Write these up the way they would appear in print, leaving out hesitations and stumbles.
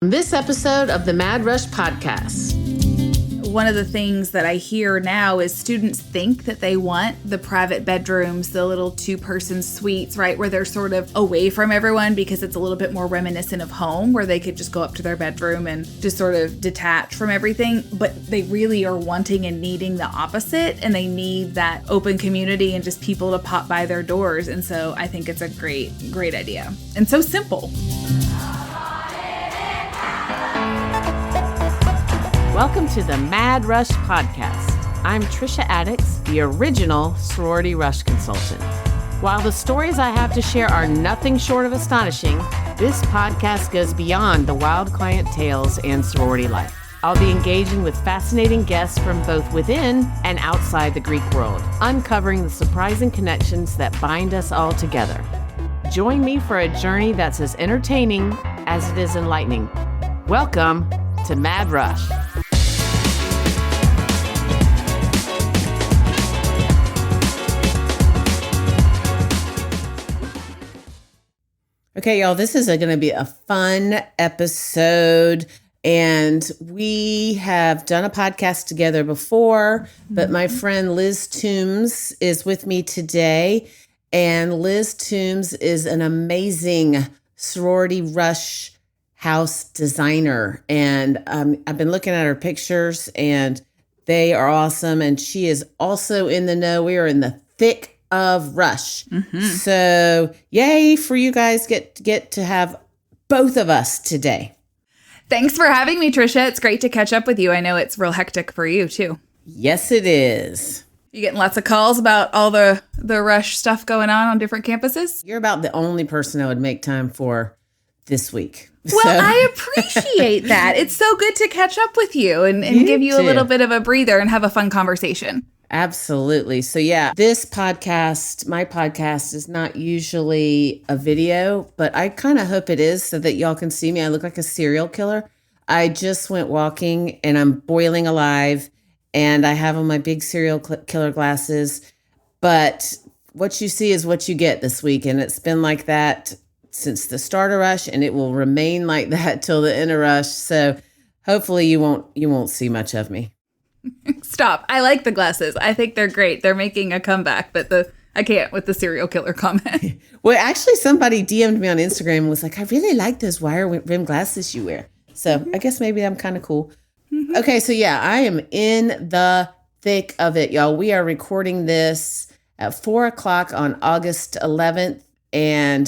This episode of the Mad Rush podcast. One of the things that I hear now is students think that they want the private bedrooms, the little two-person suites, right, where they're sort of away from everyone because it's a little bit more reminiscent of home, where they could just go up to their bedroom and just sort of detach from everything. But they really are wanting and needing the opposite, and they need that open community and just people to pop by their doors. And so I think it's a great idea. And so simple. Welcome to the Mad Rush podcast. I'm Trisha Addicks, the original sorority rush consultant. While the stories I have to share are nothing short of astonishing, this podcast goes beyond the wild client tales and sorority life. I'll be engaging with fascinating guests from both within and outside the Greek world, uncovering the surprising connections that bind us all together. Join me for a journey that's as entertaining as it is enlightening. Welcome to Mad Rush. Okay, y'all, this is going to be a fun episode, and we have done a podcast together before, but my friend Liz Toombs is with me today, and Liz Toombs is an amazing sorority rush house designer, and I've been looking at her pictures, and they are awesome, and she is also in the know. We are in the thick of rush. So yay for you guys get to have both of us today. Thanks for having me, Trisha. It's great to catch up with you. I know it's real hectic for you too. Yes, it is. You getting lots of calls about all the rush stuff going on different campuses? You're about the only person I would make time for this week. Well, I appreciate that. It's so good to catch up with you and give you a little bit of a breather and have a fun conversation. Absolutely. So yeah, this podcast, my podcast, is not usually a video, but I kind of hope it is so that y'all can see me. I look like a serial killer. I just went walking and I'm boiling alive and I have on my big serial killer glasses. But what you see is what you get this week. And it's been like that since the start of Rush, and it will remain like that till the end of Rush. So hopefully you won't see much of me. Stop. I like the glasses. I think they're great. They're making a comeback, but I can't with the serial killer comment. Well, actually, somebody DM'd me on Instagram and was like, I really like those wire rim glasses you wear. So I guess maybe I'm kind of cool. Okay, so yeah, I am in the thick of it, y'all. We are recording this at 4:00 on August 11th. And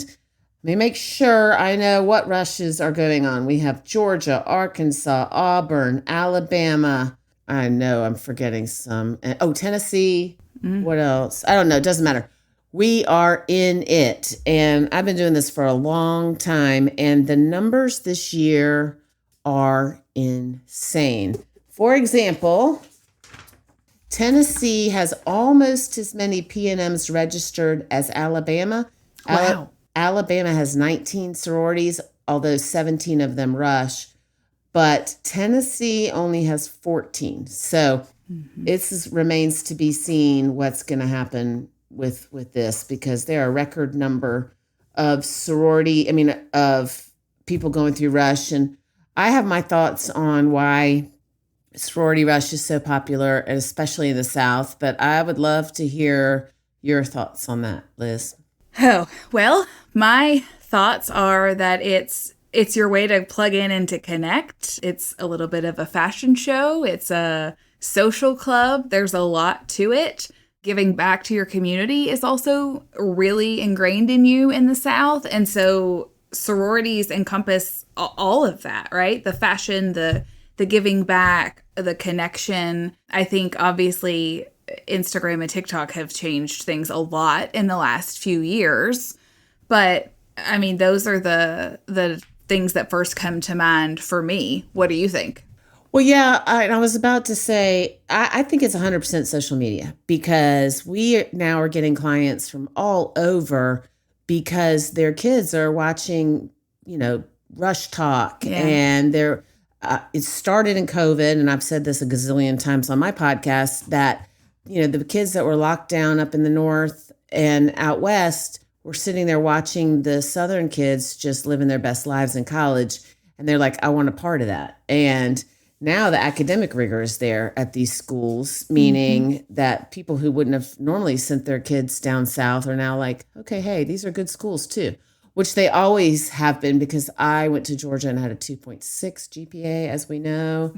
let me make sure I know what rushes are going on. We have Georgia, Arkansas, Auburn, Alabama. I know I'm forgetting some. Tennessee. What else? I don't know. It doesn't matter. We are in it. And I've been doing this for a long time. And the numbers this year are insane. For example, Tennessee has almost as many PNMs registered as Alabama. Wow. Alabama has 19 sororities, although 17 of them rush. But Tennessee only has 14. So it remains to be seen what's going to happen with this, because there are a record number of of people going through rush. And I have my thoughts on why sorority rush is so popular, and especially in the South. But I would love to hear your thoughts on that, Liz. Oh, well, my thoughts are that it's your way to plug in and to connect. It's a little bit of a fashion show. It's a social club. There's a lot to it. Giving back to your community is also really ingrained in you in the South. And so sororities encompass all of that, right? The fashion, the giving back, the connection. I think obviously Instagram and TikTok have changed things a lot in the last few years. But I mean, those are the things that first come to mind for me. What do you think? Well, yeah, I was about to say, I think it's 100% social media, because we now are getting clients from all over because their kids are watching, Rush Talk, and it started in COVID. And I've said this a gazillion times on my podcast that, the kids that were locked down up in the North and out West were sitting there watching the Southern kids just living their best lives in college. and they're like, I want a part of that. And now the academic rigor is there at these schools, meaning that people who wouldn't have normally sent their kids down south are now like, okay, hey, these are good schools too, which they always have been, because I went to Georgia and had a 2.6 GPA, as we know.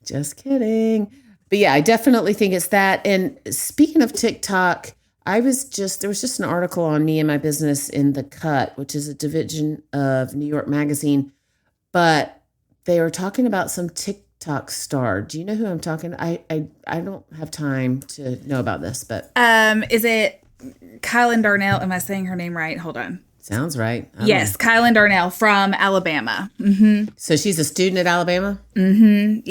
Just kidding. But yeah, I definitely think it's that. And speaking of TikTok, there was just an article on me and my business in The Cut, which is a division of New York Magazine, but they were talking about some TikTok star. Do you know who I'm talking? I don't have time to know about this, but is it Kylan Darnell? Am I saying her name right? Hold on. Sounds right. Yes, Kylan Darnell from Alabama. Mm-hmm. So she's a student at Alabama? Mm-hmm.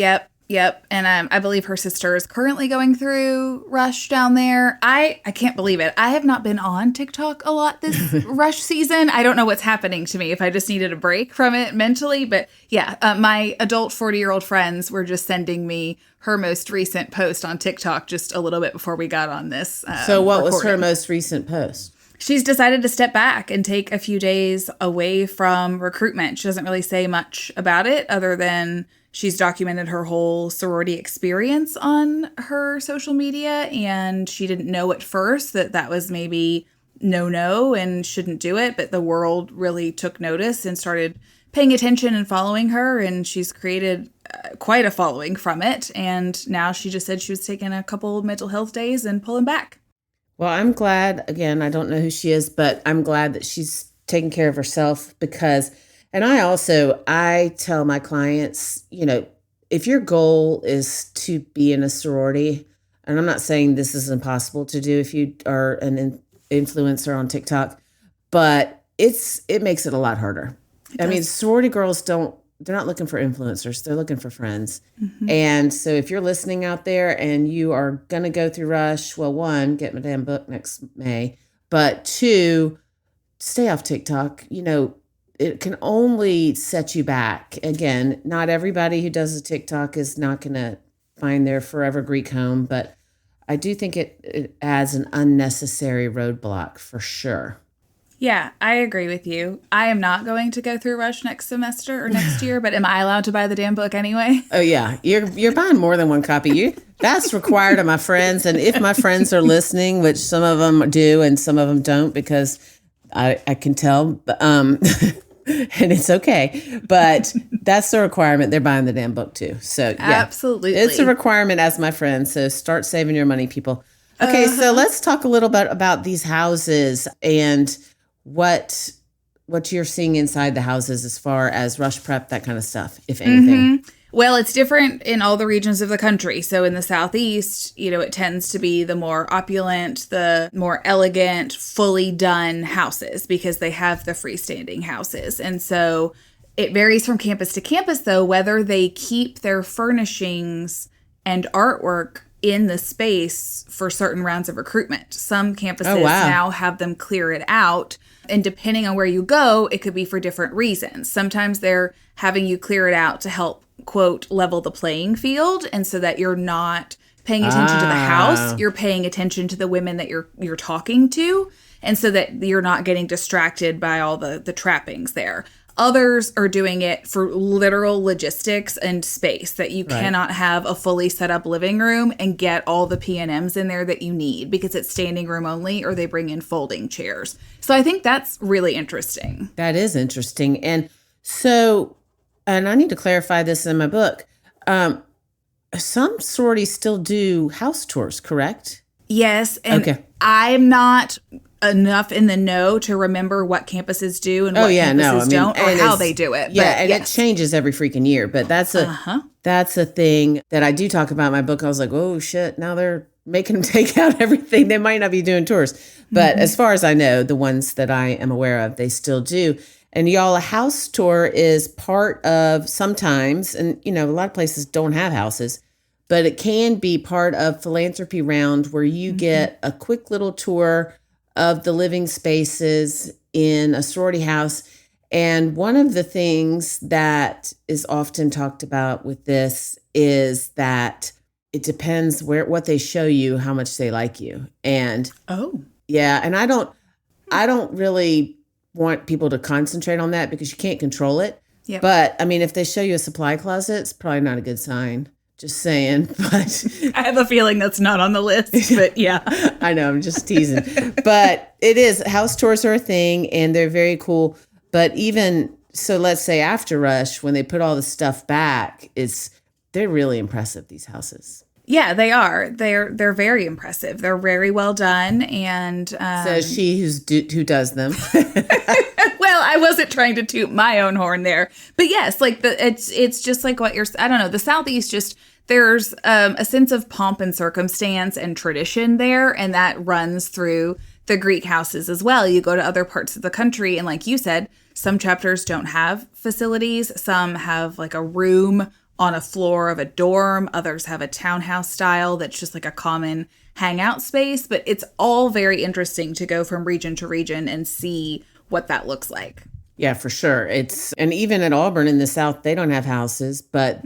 Yep. And I believe her sister is currently going through Rush down there. I can't believe it. I have not been on TikTok a lot this Rush season. I don't know what's happening to me, if I just needed a break from it mentally. But yeah, my adult 40-year-old friends were just sending me her most recent post on TikTok just a little bit before we got on this. So what was her most recent post? She's decided to step back and take a few days away from recruitment. She doesn't really say much about it other than she's documented her whole sorority experience on her social media, and she didn't know at first that was maybe no and shouldn't do it, but the world really took notice and started paying attention and following her, and she's created quite a following from it, and now she just said she was taking a couple mental health days and pulling back. Well, I'm glad, again, I don't know who she is, but I'm glad that she's taking care of herself, because, and I tell my clients, if your goal is to be in a sorority, and I'm not saying this is impossible to do if you are an influencer on TikTok, but it makes it a lot harder. I mean, sorority girls they're not looking for influencers. They're looking for friends. Mm-hmm. And so if you're listening out there and you are going to go through Rush, well, one, get my damn book next May, but two, stay off TikTok. It can only set you back. Again, not everybody who does a TikTok is not going to find their forever Greek home, but I do think it adds an unnecessary roadblock for sure. Yeah, I agree with you. I am not going to go through Rush next semester or next year, but am I allowed to buy the damn book anyway? Oh yeah, you're buying more than one copy. That's required of my friends, and if my friends are listening, which some of them do and some of them don't, because I can tell, and it's okay, but that's the requirement. They're buying the damn book too. So yeah, absolutely, it's a requirement as my friend. So start saving your money, people. Okay, so let's talk a little bit about these houses and what you're seeing inside the houses as far as rush prep, that kind of stuff, if anything. Mm-hmm. Well, it's different in all the regions of the country. So in the Southeast, it tends to be the more opulent, the more elegant, fully done houses because they have the freestanding houses. And so it varies from campus to campus, though, whether they keep their furnishings and artwork in the space for certain rounds of recruitment. Some campuses now have them clear it out. And depending on where you go, it could be for different reasons. Sometimes they're having you clear it out to help, quote, level the playing field. And so that you're not paying attention to the house, you're paying attention to the women that you're talking to. And so that you're not getting distracted by all the trappings there. Others are doing it for literal logistics and space, that you cannot have a fully set up living room and get all the P&Ms in there that you need because it's standing room only, or they bring in folding chairs. So I think that's really interesting. That is interesting. And so, and I need to clarify this in my book, some sororities still do house tours, correct? Yes. And I'm not enough in the know to remember what campuses do and what campuses don't, or how they do it. Yeah, but, and it changes every freaking year. But that's a thing that I do talk about in my book. I was like, oh shit, now they're making them take out everything. They might not be doing tours. But as far as I know, the ones that I am aware of, they still do. And y'all, a house tour is part of sometimes, and a lot of places don't have houses, but it can be part of philanthropy round where you get a quick little tour of the living spaces in a sorority house. And one of the things that is often talked about with this is that it depends what they show you, how much they like you. And and I don't really want people to concentrate on that because you can't control it. Yep. But I mean, if they show you a supply closet, it's probably not a good sign. Just saying. But I have a feeling that's not on the list, but yeah. I know, I'm just teasing. But it is. House tours are a thing, and they're very cool. But even so, let's say after Rush, when they put all the stuff back, they're really impressive, these houses. Yeah, they are. They're very impressive. They're very well done, and Says she who does them. well, I wasn't trying to toot my own horn there, but yes, like it's just like what I don't know. The Southeast just there's a sense of pomp and circumstance and tradition there, and that runs through the Greek houses as well. You go to other parts of the country, and like you said, some chapters don't have facilities. Some have like a room on a floor of a dorm. Others have a townhouse style that's just like a common hangout space. But it's all very interesting to go from region to region and see what that looks like. Yeah, for sure. And even at Auburn in the South, they don't have houses, but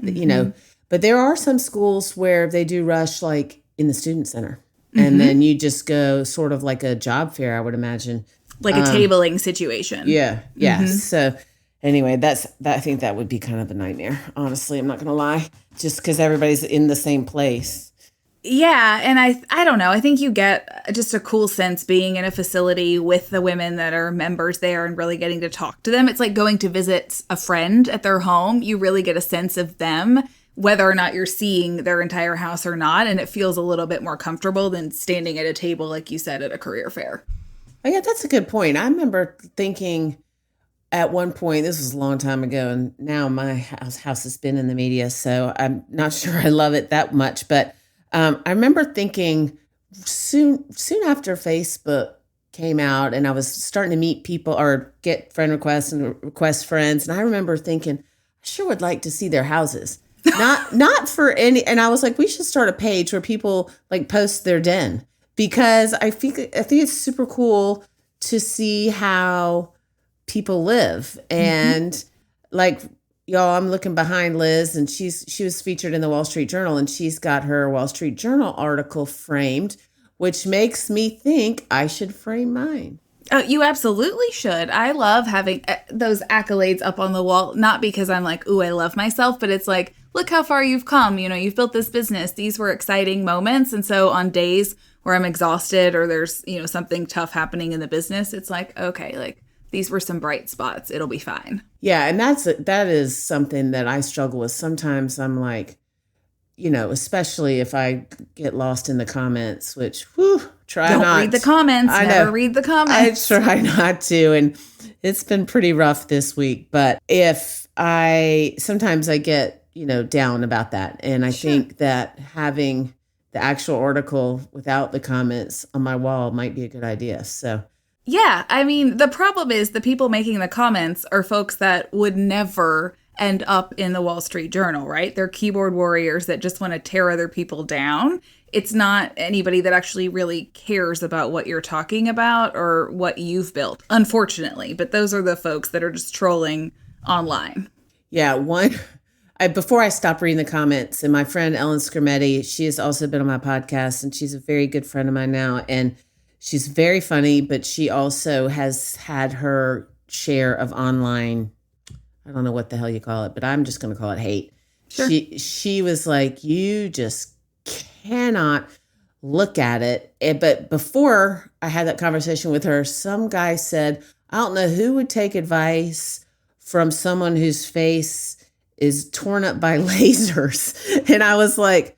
but there are some schools where they do Rush like in the student center. And then you just go sort of like a job fair, I would imagine. Like a tabling situation. Yeah. So anyway, I think that would be kind of a nightmare. Honestly, I'm not going to lie. Just because everybody's in the same place. Yeah, and I don't know. I think you get just a cool sense being in a facility with the women that are members there and really getting to talk to them. It's like going to visit a friend at their home. You really get a sense of them, whether or not you're seeing their entire house or not. And it feels a little bit more comfortable than standing at a table, like you said, at a career fair. Oh, yeah, that's a good point. I remember thinking at one point, this was a long time ago, and now my house has been in the media, so I'm not sure I love it that much. But I remember thinking soon after Facebook came out, and I was starting to meet people or get friend requests and request friends, and I remember thinking, I sure would like to see their houses. Not for any, and I was like, we should start a page where people like post their den, because I think it's super cool to see how people live. And like, y'all, I'm looking behind Liz, and she was featured in the Wall Street Journal, and she's got her Wall Street Journal article framed, which makes me think I should frame mine. Oh, you absolutely should. I love having those accolades up on the wall, not because I'm like, ooh, I love myself, but it's like, look how far you've come. You know, you've built this business. These were exciting moments. And so on days where I'm exhausted or there's, something tough happening in the business, it's like, okay, like these were some bright spots. It'll be fine. Yeah. And that is something that I struggle with. Sometimes I'm like, especially if I get lost in the comments, which, Don't read the comments. Never read the comments. I try not to. And it's been pretty rough this week. But sometimes I get, down about that. And I think that having the actual article without the comments on my wall might be a good idea. So. Yeah. I mean, the problem is the people making the comments are folks that would never end up in the Wall Street Journal, right? They're keyboard warriors that just want to tear other people down. It's not anybody that actually really cares about what you're talking about or what you've built, unfortunately. But those are the folks that are just trolling online. Yeah, before I stopped reading the comments, and my friend Ellen Scrimetti, she has also been on my podcast, and she's a very good friend of mine now, and she's very funny, but she also has had her share of online, I don't know what the hell you call it, but I'm just going to call it hate. Sure. She was like, you just cannot look at it. But before I had that conversation with her, some guy said, I don't know who would take advice from someone whose face is torn up by lasers. And I was like,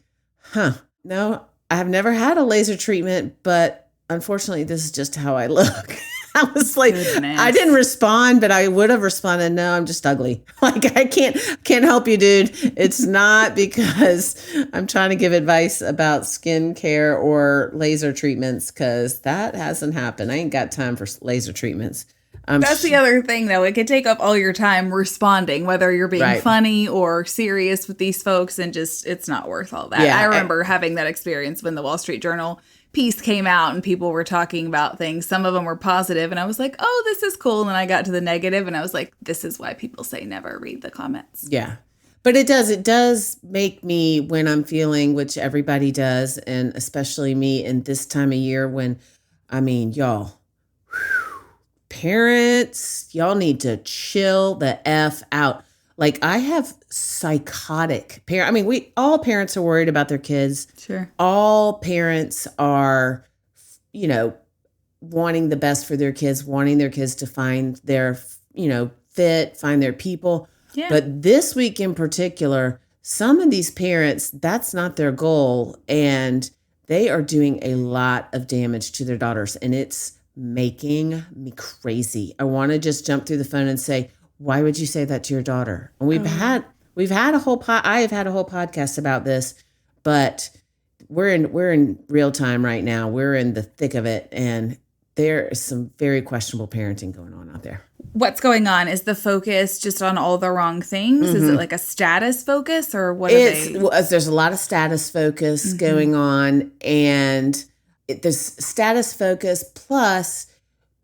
no, I have never had a laser treatment, but unfortunately, this is just how I look. I was like, goodness. I didn't respond, but I would have responded, no, I'm just ugly. Like, I can't help you, dude. It's not because I'm trying to give advice about skin care or laser treatments, because that hasn't happened. I ain't got time for laser treatments. That's the other thing, though. It could take up all your time responding, whether you're being funny or serious with these folks, and just, it's not worth all that. Yeah, I remember having that experience when the Wall Street Journal piece came out and people were talking about things. Some of them were positive, and I was like, oh, this is cool. And then I got to the negative, and I was like, this is why people say never read the comments. Yeah. But it does make me, when I'm feeling, which everybody does, and especially me in this time of year when, y'all, parents, y'all need to chill the F out. Like I have psychotic parents. I mean, all parents are worried about their kids. Sure. All parents are, wanting the best for their kids, wanting their kids to find their, fit, find their people. Yeah. But this week in particular, some of these parents, that's not their goal. And they are doing a lot of damage to their daughters. And it's making me crazy. I want to just jump through the phone and say, why would you say that to your daughter? And we've had a whole I have had a whole podcast about this, but we're in real time right now. We're in the thick of it, and there is some very questionable parenting going on out there. What's going on? Is the focus just on all the wrong things? Is it like a status focus, or what are they? Well, there's a lot of status focus going on, and there's status focus plus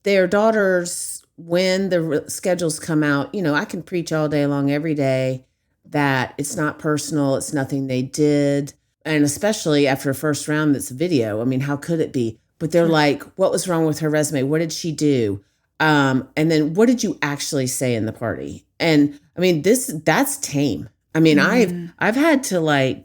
their daughters, when the schedules come out, I can preach all day long every day that it's not personal, it's nothing they did. And especially after a first round that's video. I mean, how could it be? But they're like, what was wrong with her resume? What did she do? And then what did you actually say in the party? And I mean, that's tame. I mean, I've had to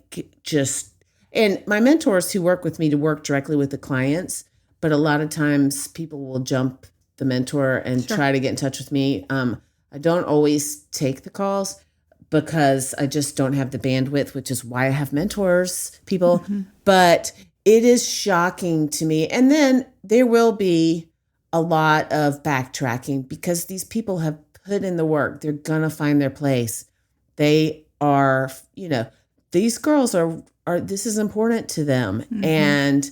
and my mentors who work with me to work directly with the clients, but a lot of times people will jump the mentor and try to get in touch with me. I don't always take the calls because I just don't have the bandwidth, which is why I have mentors, people. But it is shocking to me. And then there will be a lot of backtracking because these people have put in the work. They're going to find their place. They are, these girls are this is important to them. And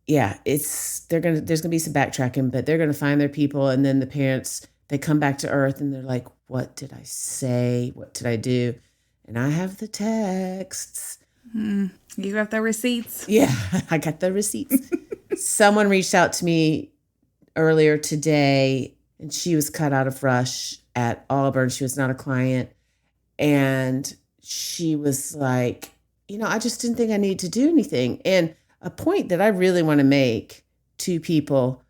yeah, there's going to be some backtracking, but they're going to find their people. And then the parents, they come back to earth and they're like, what did I say? What did I do? And I have the texts. You got the receipts. Yeah, I got the receipts. Someone reached out to me earlier today, and she was cut out of Rush at Auburn. She was not a client. And she was like, I just didn't think I needed to do anything. And a point that I really want to make to people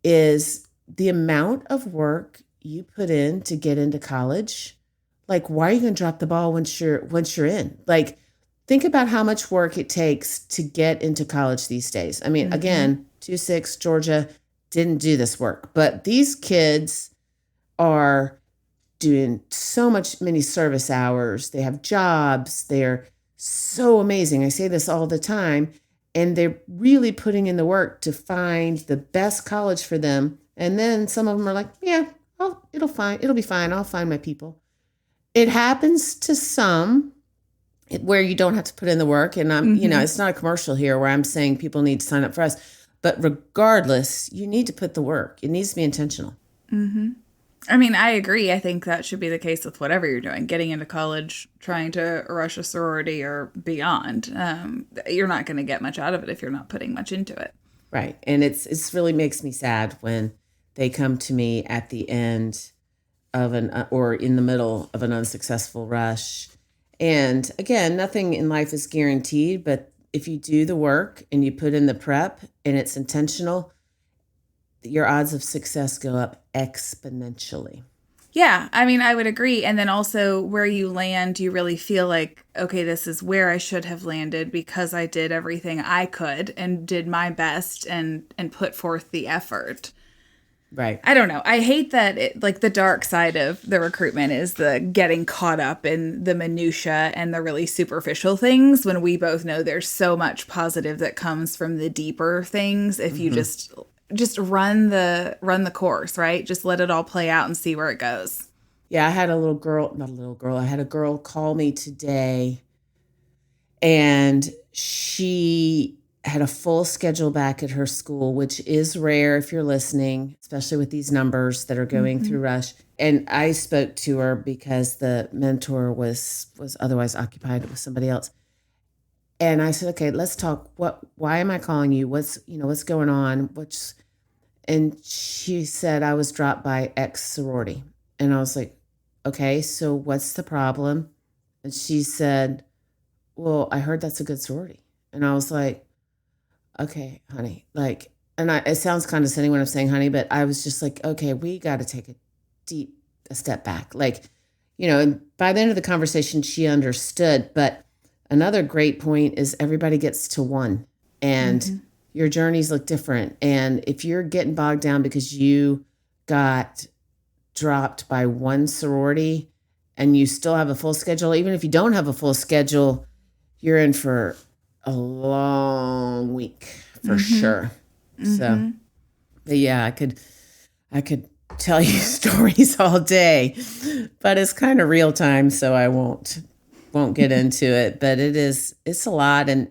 is the amount of work you put in to get into college. Like, why are you going to drop the ball once you're in? Like, think about how much work it takes to get into college these days. I mean, again, 2-6 Georgia didn't do this work, but these kids are doing many service hours. They have jobs. They're so amazing. I say this all the time, and they're really putting in the work to find the best college for them. And then some of them are like, yeah, it'll be fine. I'll find my people. It happens to some where you don't have to put in the work. And it's not a commercial here where I'm saying people need to sign up for us. But regardless, you need to put the work. It needs to be intentional. I mean, I agree. I think that should be the case with whatever you're doing. Getting into college, trying to rush a sorority or beyond. You're not going to get much out of it if you're not putting much into it. Right. And it's really makes me sad when they come to me at the end of or in the middle of an unsuccessful rush. And again, nothing in life is guaranteed, but if you do the work and you put in the prep and it's intentional, your odds of success go up exponentially. Yeah, I mean, I would agree. And then also where you land, you really feel like, okay, this is where I should have landed because I did everything I could and did my best and put forth the effort. Right. I don't know. I hate that the dark side of the recruitment is the getting caught up in the minutia and the really superficial things when we both know there's so much positive that comes from the deeper things if you just run the course, right? Just let it all play out and see where it goes. Yeah, I had I had a girl call me today, and she had a full schedule back at her school, which is rare if you're listening, especially with these numbers that are going through Rush. And I spoke to her because the mentor was otherwise occupied with somebody else. And I said, okay, let's talk. Why am I calling you? What's going on? And she said, I was dropped by X sorority. And I was like, okay, so what's the problem? And she said, well, I heard that's a good sorority. And I was like, okay, honey, it sounds condescending when I'm saying honey, but I was just like, okay, we got to take a step back. Like, and by the end of the conversation, she understood. But another great point is everybody gets to one, and your journeys look different. And if you're getting bogged down because you got dropped by one sorority and you still have a full schedule, even if you don't have a full schedule, you're in for a long week for sure. So, but yeah, I could tell you stories all day, but it's kind of real time, so I won't get into it. But it's a lot, and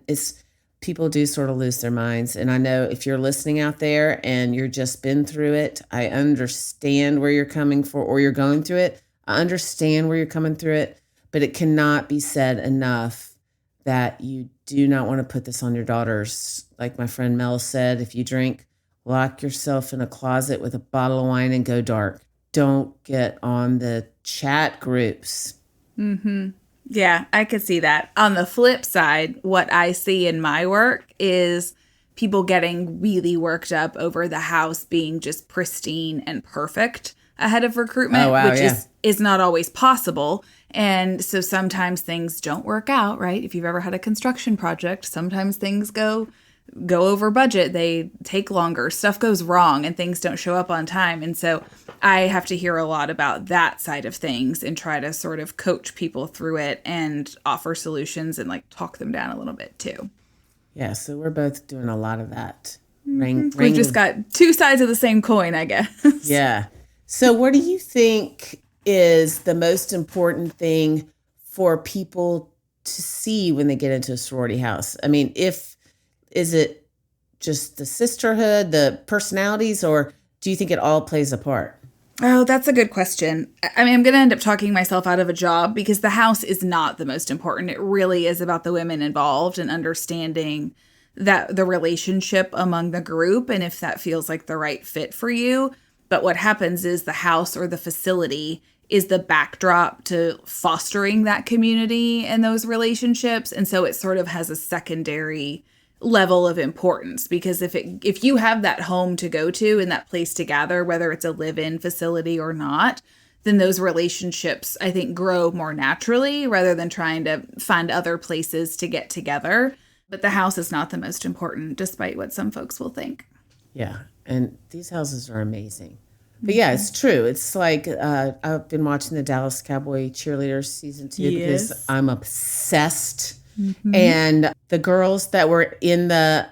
people do sort of lose their minds. And I know if you're listening out there and you're just been through it, I understand where you're coming from, or you're going through it. I understand where you're coming through it, but it cannot be said enough that you do not want to put this on your daughters. Like my friend Mel said, if you drink, lock yourself in a closet with a bottle of wine and go dark. Don't get on the chat groups. Yeah, I could see that. On the flip side, what I see in my work is people getting really worked up over the house being just pristine and perfect ahead of recruitment, which is not always possible. And so sometimes things don't work out, right? If you've ever had a construction project, sometimes things go over budget, they take longer, stuff goes wrong, and things don't show up on time. And so I have to hear a lot about that side of things and try to sort of coach people through it and offer solutions and like talk them down a little bit too. Yeah, so we're both doing a lot of that. We've just got two sides of the same coin, I guess. Yeah. So what do you think is the most important thing for people to see when they get into a sorority house? I mean, is it just the sisterhood, the personalities, or do you think it all plays a part? Oh, that's a good question. I mean, I'm going to end up talking myself out of a job because the house is not the most important. It really is about the women involved and understanding that the relationship among the group and if that feels like the right fit for you. But what happens is the house or the facility is the backdrop to fostering that community and those relationships. And so it sort of has a secondary level of importance, because if you have that home to go to and that place to gather, whether it's a live-in facility or not, then those relationships, I think, grow more naturally rather than trying to find other places to get together. But the house is not the most important, despite what some folks will think. Yeah, and these houses are amazing. But yeah, it's true. It's like I've been watching the Dallas Cowboy Cheerleaders season 2 because I'm obsessed. And the girls that were in the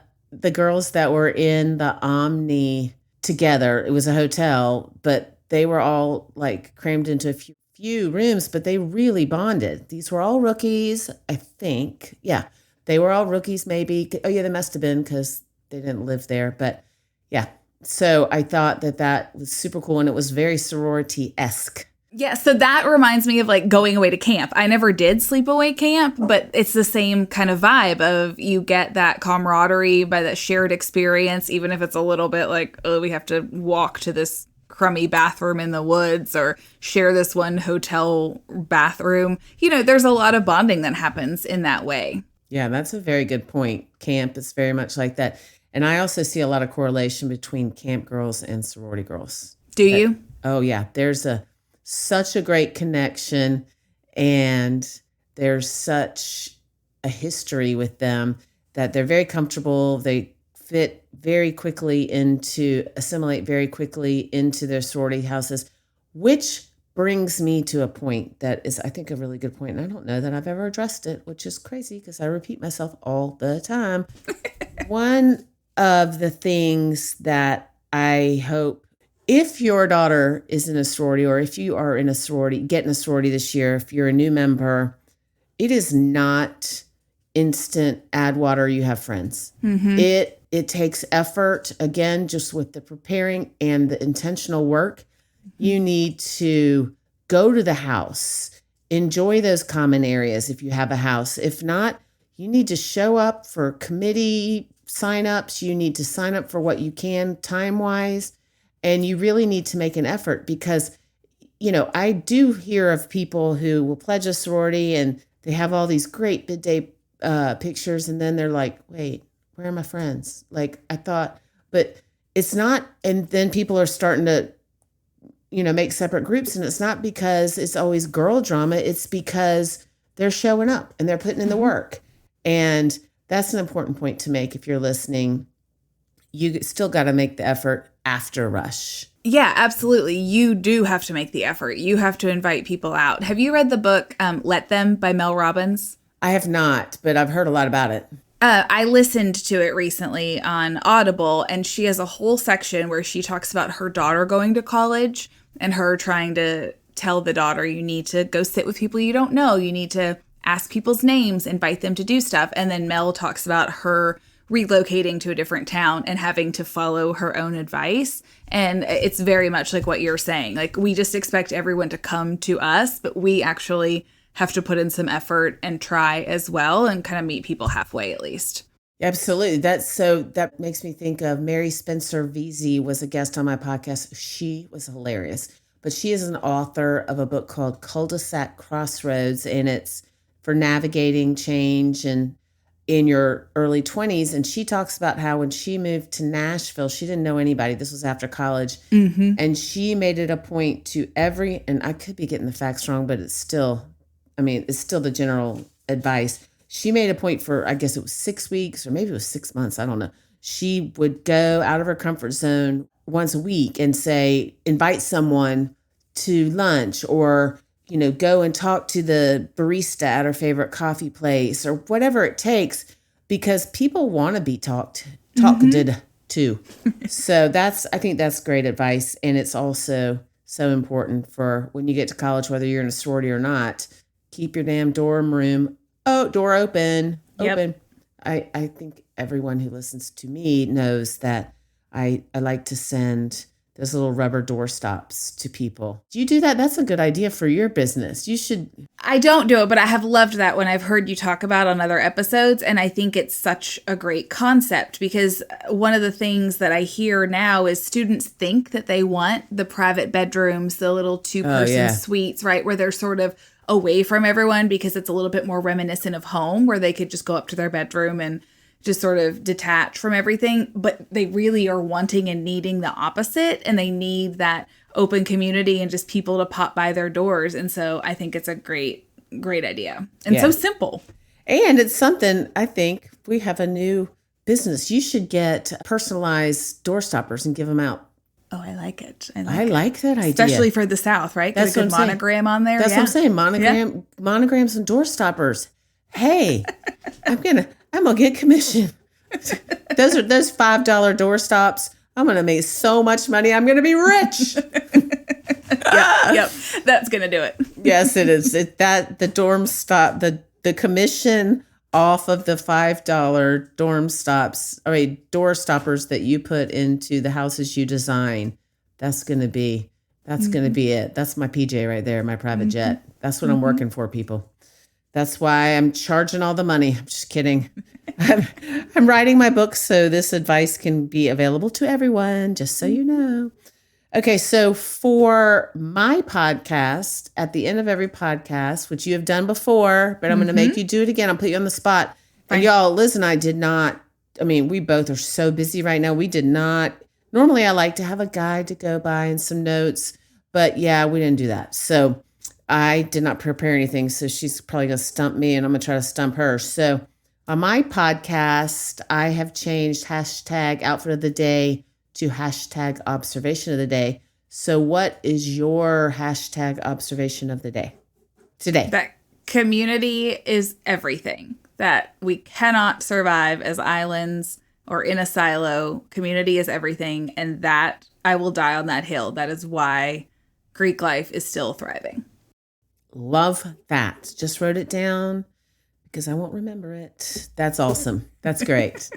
Omni together, it was a hotel, but they were all like crammed into a few rooms, but they really bonded. These were all rookies, I think. Yeah, they were all rookies maybe. Oh yeah, they must have been because they didn't live there. But yeah, so I thought that was super cool, and it was very sorority-esque. Yeah, so that reminds me of like going away to camp. I never did sleepaway camp, but it's the same kind of vibe of you get that camaraderie by that shared experience, even if it's a little bit like, oh, we have to walk to this crummy bathroom in the woods or share this one hotel bathroom. There's a lot of bonding that happens in that way. Yeah, that's a very good point. Camp is very much like that. And I also see a lot of correlation between camp girls and sorority girls. Do you? Oh, yeah. There's such a great connection, and there's such a history with them that they're very comfortable. They assimilate very quickly into their sorority houses, which brings me to a point that is, I think, a really good point. And I don't know that I've ever addressed it, which is crazy because I repeat myself all the time. One of the things that I hope, if your daughter is in a sorority, or if you are in a sorority, get in a sorority this year, if you're a new member, it is not instant add water, you have friends. It takes effort, again, just with the preparing and the intentional work. You need to go to the house, enjoy those common areas if you have a house. If not, you need to show up for committee signups. You need to sign up for what you can time-wise. And you really need to make an effort because, I do hear of people who will pledge a sorority and they have all these great bid-day pictures. And then they're like, wait, where are my friends? Like I thought, but it's not. And then people are starting to, make separate groups. And it's not because it's always girl drama. It's because they're showing up and they're putting in the work. And that's an important point to make if you're listening. You still got to make the effort after rush. Yeah, absolutely. You do have to make the effort. You have to invite people out. Have you read the book Let Them by Mel Robbins? I have not, but I've heard a lot about it. I listened to it recently on Audible, and she has a whole section where she talks about her daughter going to college and her trying to tell the daughter, you need to go sit with people you don't know. You need to ask people's names, invite them to do stuff. And then Mel talks about her relocating to a different town and having to follow her own advice. And it's very much like what you're saying. Like, we just expect everyone to come to us, but we actually have to put in some effort and try as well and kind of meet people halfway at least. Absolutely. That makes me think of Mary Spencer Veazey was a guest on my podcast. She was hilarious, but she is an author of a book called Cul-de-sac Crossroads, and it's for navigating change and in your early 20s. And she talks about how when she moved to Nashville, she didn't know anybody. This was after college. Mm-hmm. And she made it a point to and I could be getting the facts wrong, but it's still the general advice. She made a point for, I guess it was 6 weeks or maybe it was 6 months. I don't know. She would go out of her comfort zone once a week and invite someone to lunch or, go and talk to the barista at her favorite coffee place or whatever it takes, because people want to be talked to. So I think that's great advice. And it's also so important for when you get to college, whether you're in a sorority or not, keep your damn door open. Yep. I think everyone who listens to me knows that I like to send those little rubber door stops to people. Do you do that? That's a good idea for your business. You should. I don't do it, but I have loved that when I've heard you talk about on other episodes. And I think it's such a great concept, because one of the things that I hear now is students think that they want the private bedrooms, the little 2-person suites, right? Where they're sort of away from everyone because it's a little bit more reminiscent of home, where they could just go up to their bedroom and just sort of detach from everything. But they really are wanting and needing the opposite, and they need that open community and just people to pop by their doors. And so I think it's a great idea and so simple. And it's something, I think we have a new business. You should get personalized door stoppers and give them out. Oh, I like it. I like that idea. Especially for the South, right? Get a good monogram on there. That's what I'm saying. Monograms and door stoppers. Hey, I'm gonna get commission. Those $5 door stops. I'm gonna make so much money. I'm gonna be rich. Yep. That's gonna do it. Yes, it is. The dorm stop, the commission off of the $5 door stoppers that you put into the houses you design. That's gonna be it. That's my PJ right there, my private jet. That's what I'm working for, people. That's why I'm charging all the money. I'm just kidding. I'm writing my book so this advice can be available to everyone, just so you know. Okay, so for my podcast, at the end of every podcast, which you have done before, but I'm going to make you do it again. I'll put you on the spot. And y'all, Liz and I we both are so busy right now. We did not. Normally, I like to have a guide to go by and some notes, but yeah, we didn't do that. So I did not prepare anything, so she's probably going to stump me, and I'm going to try to stump her. So on my podcast, I have changed hashtag outfit of the day to hashtag observation of the day. So what is your hashtag observation of the day today? That community is everything, that we cannot survive as islands or in a silo. Community is everything, and that I will die on that hill. That is why Greek life is still thriving. Love that. Just wrote it down because I won't remember it. That's awesome. That's great.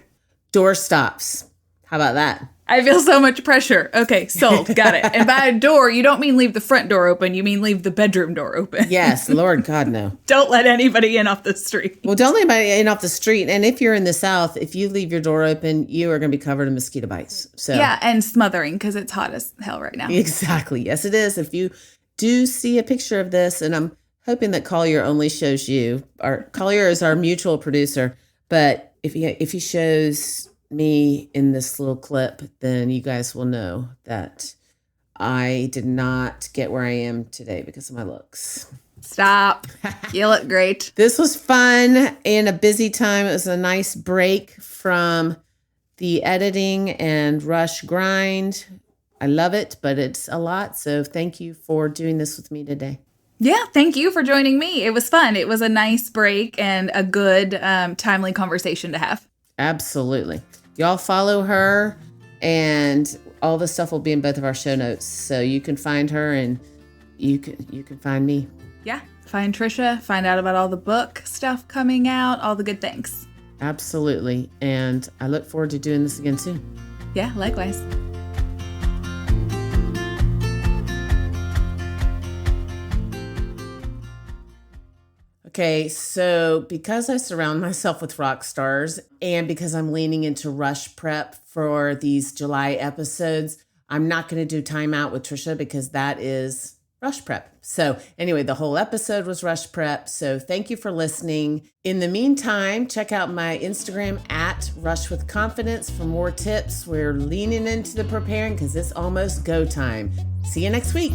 Door stops. How about that? I feel so much pressure. Okay, sold. Got it. And by a door, you don't mean leave the front door open. You mean leave the bedroom door open. Yes. Lord God, no. Don't let anybody in off the street. Well, don't let anybody in off the street. And if you're in the South, if you leave your door open, you are going to be covered in mosquito bites. So yeah, and smothering because it's hot as hell right now. Exactly. Yes, it is. If you do see a picture of this, and I'm hoping that Collier only shows you. Collier is our mutual producer, but if he shows me in this little clip, then you guys will know that I did not get where I am today because of my looks. Stop. You look great. This was fun and a busy time. It was a nice break from the editing and rush grind. I love it, but it's a lot. So thank you for doing this with me today. Yeah, thank you for joining me. It was fun. It was a nice break and a good, timely conversation to have. Absolutely. Y'all follow her, and all the stuff will be in both of our show notes. So you can find her and you can find me. Yeah. Find Trisha, find out about all the book stuff coming out, all the good things. Absolutely. And I look forward to doing this again soon. Yeah, likewise. Okay, so because I surround myself with rock stars and because I'm leaning into rush prep for these July episodes, I'm not going to do Time Out with Trisha because that is rush prep. So anyway, the whole episode was rush prep. So thank you for listening. In the meantime, check out my Instagram at Rush with Confidence for more tips. We're leaning into the preparing because it's almost go time. See you next week.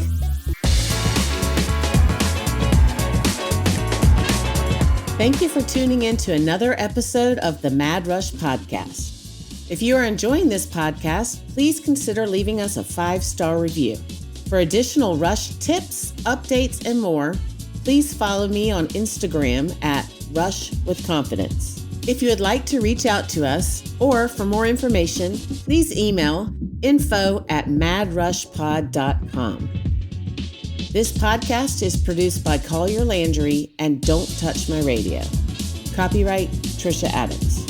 Thank you for tuning in to another episode of the Mad Rush Podcast. If you are enjoying this podcast, please consider leaving us a 5-star review. For additional Rush tips, updates, and more, please follow me on Instagram at Rush with Confidence. If you would like to reach out to us or for more information, please email info@madrushpod.com. This podcast is produced by Collier Landry and Don't Touch My Radio. Copyright Trisha Addicks.